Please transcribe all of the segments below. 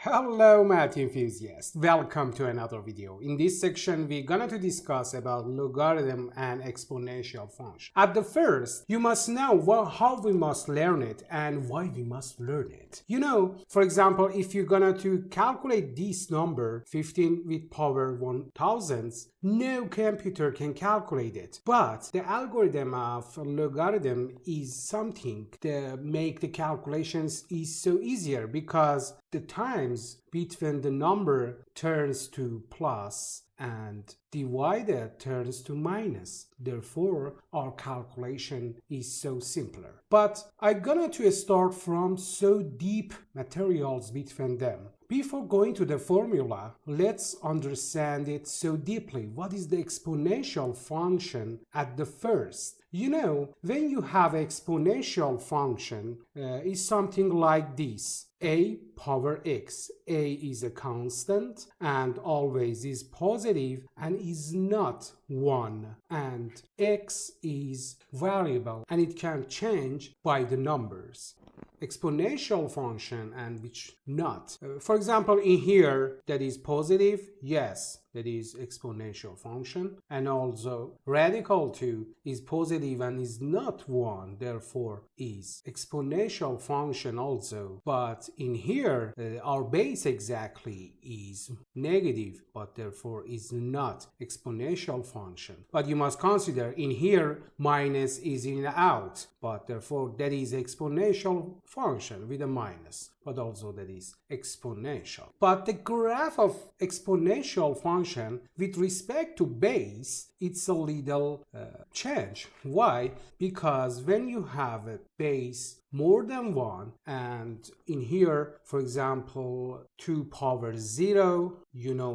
Hello math enthusiasts, welcome to another video. In this section we're gonna to discuss about logarithm and exponential function. At the first, you must know how we must learn it and why we must learn it. For example, if you're gonna to calculate this number 15 with power 1000, no computer can calculate it. But the algorithm of logarithm is something that make the calculations is so easier because the times between the number turns to plus and divided turns to minus. Therefore, our calculation is so simpler. But I'm gonna to start from so deep materials between them. Before going to the formula, let's understand it so deeply. What is the exponential function at the first? When you have exponential function, is something like this. A power x. A is a constant and always is positive and is not 1. And x is variable and it can change by the numbers. Exponential function and which not. For example, in here that is positive, yes, that is exponential function, and also radical 2 is positive and is not 1, therefore is exponential function also. But in here our base exactly is negative, but therefore is not exponential function. But you must consider in here minus is in out, but therefore that is exponential function with a minus, but also that is exponential. But the graph of exponential function with respect to base, it's a little change. Why? Because when you have a base more than 1, and in here, for example, 2 power 0,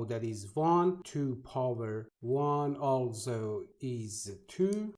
that is 1, 2 power 1 also is 2,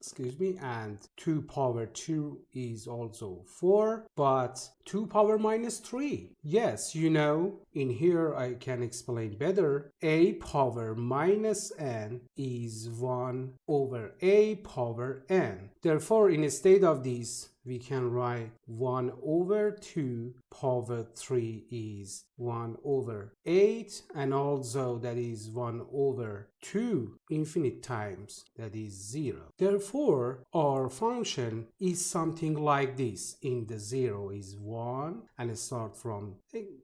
and 2 power 2 is also 4, but 2 power minus 3. Yes, in here I can explain better. A power minus n is 1 over a power n. Therefore, instead of this, we can write 1 over 2 power 3 is 1 over 8, and also that is 1 over 2 infinite times, that is 0. Therefore, our function is something like this. In the 0 is 1 and it starts from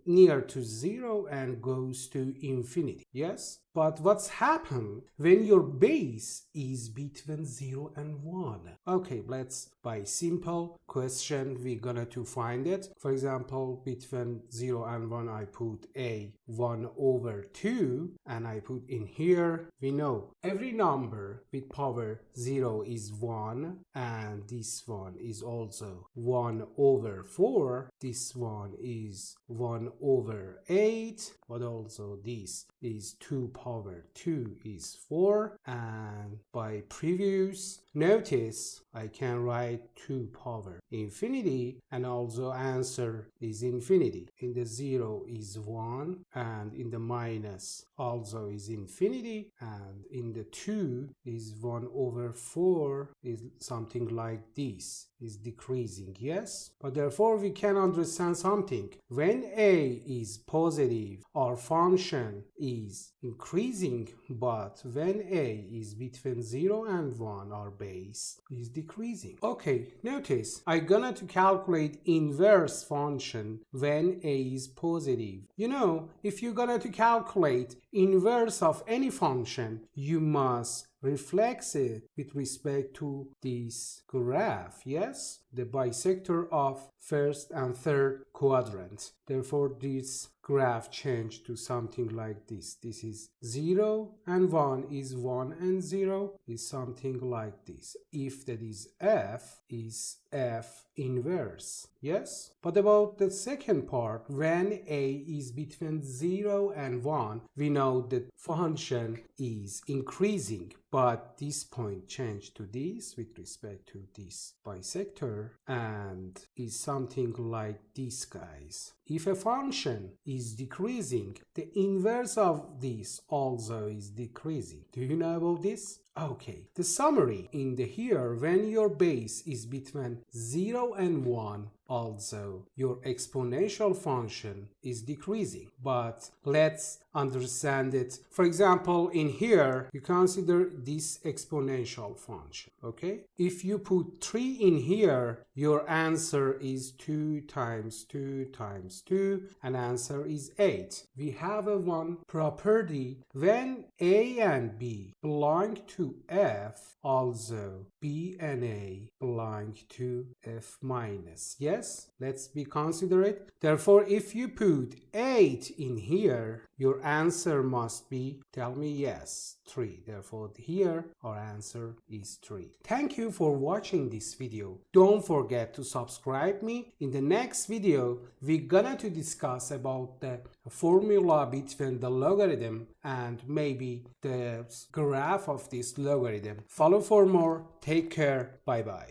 near to 0 and goes to infinity. Yes? But what's happened when your base is between 0 and 1? Okay, let's by simple question we're gonna to find it. For example, between 0 and 1 I put a 1 over 2 and I put in here, we know every number with power 0 is 1 and this one is also 1 over 4. This one is 1 over 8, but also this is 2 power 2 is 4, and by previous notice I can write 2 power infinity and also answer is infinity. In the 0 is 1 and in the minus also is infinity, and in the 2 is 1 over 4 is something like this, is decreasing. Yes, but therefore we can understand something. When a is positive, our function is increasing, but when a is between 0 and 1, our base is decreasing. Okay, notice I'm gonna to calculate inverse function when a is positive. If you're gonna to calculate inverse of any function, you must reflects it with respect to this graph. Yes, the bisector of first and third quadrant. Therefore, this graph changed to something like this. This is 0 and 1 is 1 and 0 is something like this. If that is f inverse. Yes, but about the second part, when a is between 0 and 1, we know that function is increasing, but this point changed to this with respect to this bisector and is something like this, guys. If a function is decreasing, the inverse of this also is decreasing. Do you know about this? Okay, the summary in the here, when your base is between 0 and 1, also your exponential function is decreasing. But let's understand it. For example, in here, you consider this exponential function, okay? If you put 3 in here, your answer is 2 times 2 times 2, and answer is 8. We have a one property: when A and B belong to F, also B and A belong to F minus. Yes, let's be considerate. Therefore, if you put 8 in here, your answer must be, tell me yes, 3. Therefore, here our answer is 3. Thank you for watching this video. Don't forget to subscribe me. In the next video, we're gonna to discuss about the formula between the logarithm and maybe the graph of this logarithm. Follow for more. Take care. Bye bye.